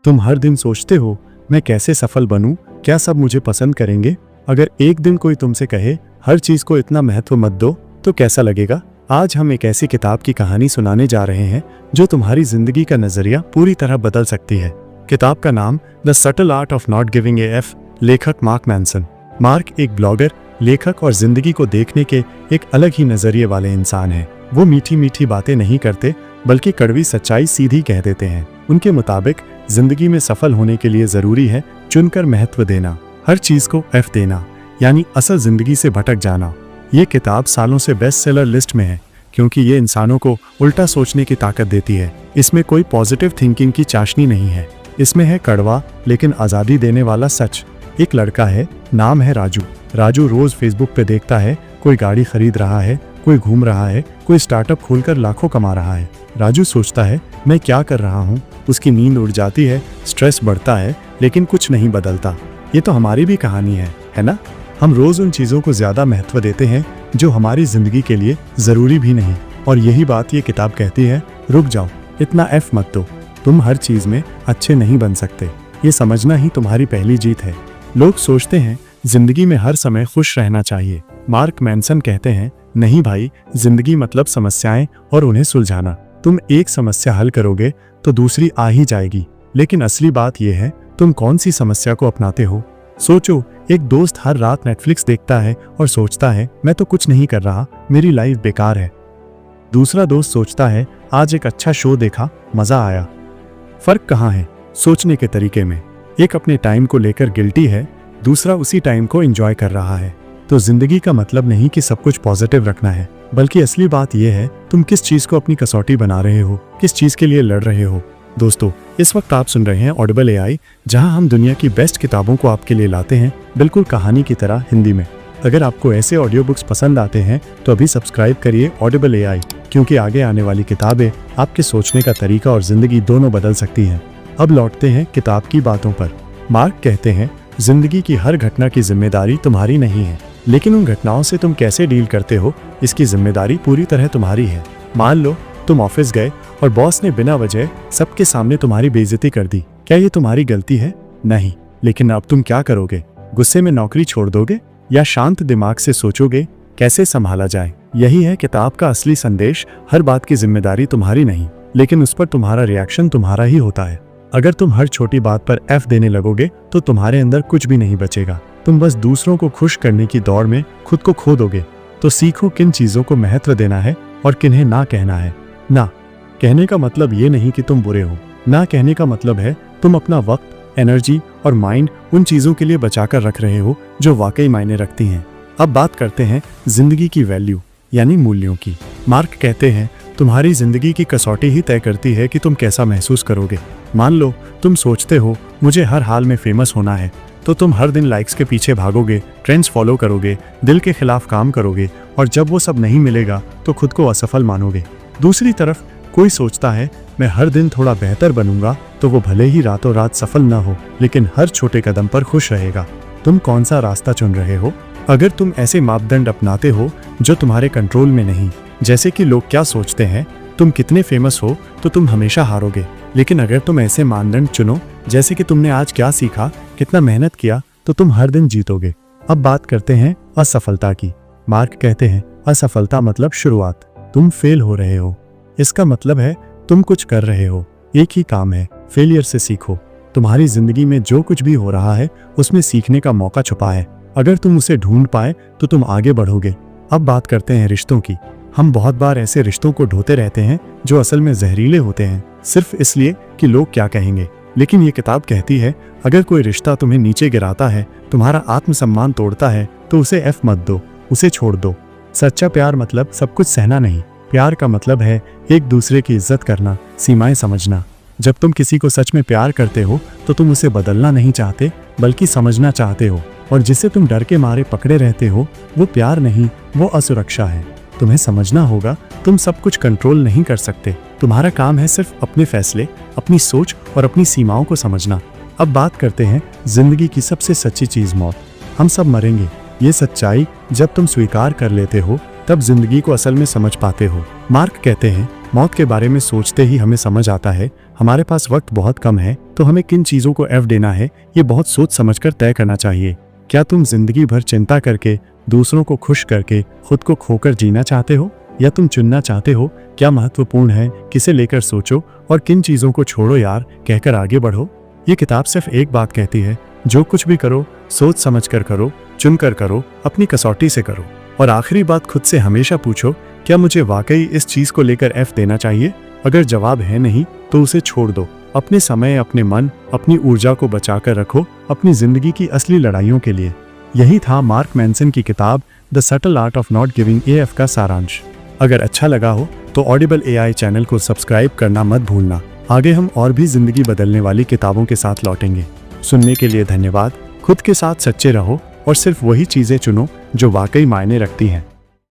तुम हर दिन सोचते हो मैं कैसे सफल बनूं, क्या सब मुझे पसंद करेंगे। अगर एक दिन कोई तुमसे कहे हर चीज को इतना महत्व मत दो तो कैसा लगेगा। आज हम एक ऐसी किताब की कहानी सुनाने जा रहे हैं जो तुम्हारी जिंदगी का नजरिया पूरी तरह बदल सकती है। किताब का नाम the subtle art of not giving A F, लेखक मार्क मैनसन। मार्क एक ब्लॉगर, लेखक और जिंदगी को देखने के एक अलग ही नजरिए वाले इंसान हैं। वो मीठी मीठी बातें नहीं करते बल्कि कड़वी सच्चाई सीधी कह देते हैं। उनके मुताबिक जिंदगी में सफल होने के लिए जरूरी है चुनकर महत्व देना, हर चीज को एफ देना, यानी असल जिंदगी से भटक जाना। ये किताब सालों से बेस्ट सेलर लिस्ट में है क्योंकि ये इंसानों को उल्टा सोचने की ताकत देती है। इसमें कोई पॉजिटिव थिंकिंग की चाशनी नहीं है। इसमें है कड़वा लेकिन आजादी देने वाला सच। एक लड़का है, नाम है राजू। राजू रोज फेसबुक पे देखता है कोई गाड़ी खरीद रहा है, कोई घूम रहा है, कोई स्टार्टअप खोलकर लाखों कमा रहा है। राजू सोचता है मैं क्या कर रहा हूँ। उसकी नींद उड़ जाती है, स्ट्रेस बढ़ता है, लेकिन कुछ नहीं बदलता। ये तो हमारी भी कहानी है ना। हम रोज उन चीजों को ज्यादा महत्व देते हैं जो हमारी जिंदगी के लिए जरूरी भी नहीं। और यही बात ये किताब कहती है, रुक जाओ, इतना एफ मत दो। तुम हर चीज में अच्छे नहीं बन सकते। ये समझना ही तुम्हारी पहली जीत है। लोग सोचते हैं जिंदगी में हर समय खुश रहना चाहिए। मार्क मैनसन कहते हैं नहीं भाई, जिंदगी मतलब समस्याएं और उन्हें सुलझाना। तुम एक समस्या हल करोगे तो दूसरी आ ही जाएगी। लेकिन असली बात यह है तुम कौन सी समस्या को अपनाते हो। सोचो, एक दोस्त हर रात नेटफ्लिक्स देखता है और सोचता है मैं तो कुछ नहीं कर रहा, मेरी लाइफ बेकार है। दूसरा दोस्त सोचता है आज एक अच्छा शो देखा, मजा आया। फर्क कहाँ है? सोचने के तरीके में। एक अपने टाइम को लेकर गिल्टी है, दूसरा उसी टाइम को एंजॉय कर रहा है। तो जिंदगी का मतलब नहीं कि सब कुछ पॉजिटिव रखना है, बल्कि असली बात यह है तुम किस चीज को अपनी कसौटी बना रहे हो, किस चीज के लिए लड़ रहे हो। दोस्तों, इस वक्त आप सुन रहे हैं ऑडिबल एआई, जहां हम दुनिया की बेस्ट किताबों को आपके लिए लाते हैं, बिल्कुल कहानी की तरह हिंदी में। अगर आपको ऐसे ऑडियो बुक्स पसंद आते हैं तो अभी सब्सक्राइब करिए ऑडिबल एआई, क्योंकि आगे आने वाली किताबें आपके सोचने का तरीका और जिंदगी दोनों बदल सकती हैं। अब लौटते हैं किताब की बातों पर। मार्क कहते हैं जिंदगी की हर घटना की जिम्मेदारी तुम्हारी नहीं है, लेकिन उन घटनाओं से तुम कैसे डील करते हो इसकी जिम्मेदारी पूरी तरह तुम्हारी है। मान लो तुम ऑफिस गए और बॉस ने बिना वजह सबके सामने तुम्हारी बेइज्जती कर दी। क्या ये तुम्हारी गलती है? नहीं। लेकिन अब तुम क्या करोगे? गुस्से में नौकरी छोड़ दोगे या शांत दिमाग से सोचोगे कैसे संभाला जाए? यही है किताब का असली संदेश। हर बात की जिम्मेदारी तुम्हारी नहीं, लेकिन उस पर तुम्हारा रिएक्शन तुम्हारा ही होता है। अगर तुम हर छोटी बात पर एफ देने लगोगे तो तुम्हारे अंदर कुछ भी नहीं बचेगा। तुम बस दूसरों को खुश करने की दौड़ में खुद को खो दोगे। तो सीखो किन चीजों को महत्व देना है और किन्हें ना कहना है। ना कहने का मतलब ये नहीं कि तुम बुरे हो। ना कहने का मतलब है तुम अपना वक्त, एनर्जी और माइंड उन चीजों के लिए बचाकर रख रहे हो जो वाकई मायने रखती हैं। अब बात करते हैं जिंदगी की वैल्यू यानी मूल्यों की। मार्क कहते हैं तुम्हारी जिंदगी की कसौटी ही तय करती है कि तुम कैसा महसूस करोगे। मान लो तुम सोचते हो मुझे हर हाल में फेमस होना है, तो तुम हर दिन लाइक्स के पीछे भागोगे, ट्रेंड्स फॉलो करोगे, दिल के खिलाफ काम करोगे, और जब वो सब नहीं मिलेगा तो खुद को असफल मानोगे। दूसरी तरफ कोई सोचता है मैं हर दिन थोड़ा बेहतर बनूंगा, तो वो भले ही रातों रात सफल न हो, लेकिन हर छोटे कदम पर खुश रहेगा। तुम कौन सा रास्ता चुन रहे हो? अगर तुम ऐसे मापदंड अपनाते हो जो तुम्हारे कंट्रोल में नहीं, जैसे कि लोग क्या सोचते हैं, तुम कितने फेमस हो, तो तुम हमेशा हारोगे। लेकिन अगर तुम ऐसे मानदंड चुनो जैसे कि तुमने आज क्या सीखा, कितना मेहनत किया, तो तुम हर दिन जीतोगे। अब बात करते हैं असफलता की। मार्क कहते हैं असफलता मतलब शुरुआत। तुम फेल हो रहे हो, इसका मतलब है तुम कुछ कर रहे हो। एक ही काम है, फेलियर से सीखो। तुम्हारी जिंदगी में जो कुछ भी हो रहा है उसमें सीखने का मौका छुपा है। अगर तुम उसे ढूंढ पाए तो तुम आगे बढ़ोगे। अब बात करते हैं रिश्तों की। हम बहुत बार ऐसे रिश्तों को ढोते रहते हैं जो असल में जहरीले होते हैं, सिर्फ इसलिए कि लोग क्या कहेंगे। लेकिन ये किताब कहती है अगर कोई रिश्ता तुम्हें नीचे गिराता है, तुम्हारा आत्मसम्मान तोड़ता है, तो उसे एफ मत दो, उसे छोड़ दो। सच्चा प्यार मतलब सब कुछ सहना नहीं। प्यार का मतलब है एक दूसरे की इज्जत करना, सीमाएं समझना। जब तुम किसी को सच में प्यार करते हो तो तुम उसे बदलना नहीं चाहते, बल्कि समझना चाहते हो। और जिसे तुम डर के मारे पकड़े रहते हो वो प्यार नहीं, वो असुरक्षा है। तुम्हें समझना होगा तुम सब कुछ कंट्रोल नहीं कर सकते। तुम्हारा काम है सिर्फ अपने फैसले, अपनी सोच और अपनी सीमाओं को समझना। अब बात करते हैं जिंदगी की सबसे सच्ची चीज, मौत। हम सब मरेंगे। ये सच्चाई जब तुम स्वीकार कर लेते हो तब जिंदगी को असल में समझ पाते हो। मार्क कहते हैं मौत के बारे में सोचते ही हमें समझ आता है हमारे पास वक्त बहुत कम है, तो हमें किन चीज़ों को एफ देना है ये बहुत सोच समझकर तय करना चाहिए। क्या तुम जिंदगी भर चिंता करके, दूसरों को खुश करके खुद को खोकर जीना चाहते हो, या तुम चुनना चाहते हो क्या महत्वपूर्ण है, किसे लेकर सोचो और किन चीज़ों को छोड़ो यार कहकर आगे बढ़ो। ये किताब सिर्फ एक बात कहती है, जो कुछ भी करो सोच समझ कर करो, चुनकर करो, अपनी कसौटी से करो। और आखिरी बात खुद से हमेशा पूछो, क्या मुझे वाकई इस चीज को लेकर एफ देना चाहिए? अगर जवाब है नहीं तो उसे छोड़ दो। अपने समय, अपने मन, अपनी ऊर्जा को बचाकर रखो अपनी जिंदगी की असली लड़ाइयों के लिए। यही था मार्क मैनसन की किताब the subtle art of not giving F का सारांश। अगर अच्छा लगा हो तो ऑडिबल AI चैनल को सब्सक्राइब करना मत भूलना। आगे हम और भी जिंदगी बदलने वाली किताबों के साथ लौटेंगे। सुनने के लिए धन्यवाद। खुद के साथ सच्चे रहो और सिर्फ वही चीजें चुनो जो वाकई मायने रखती हैं।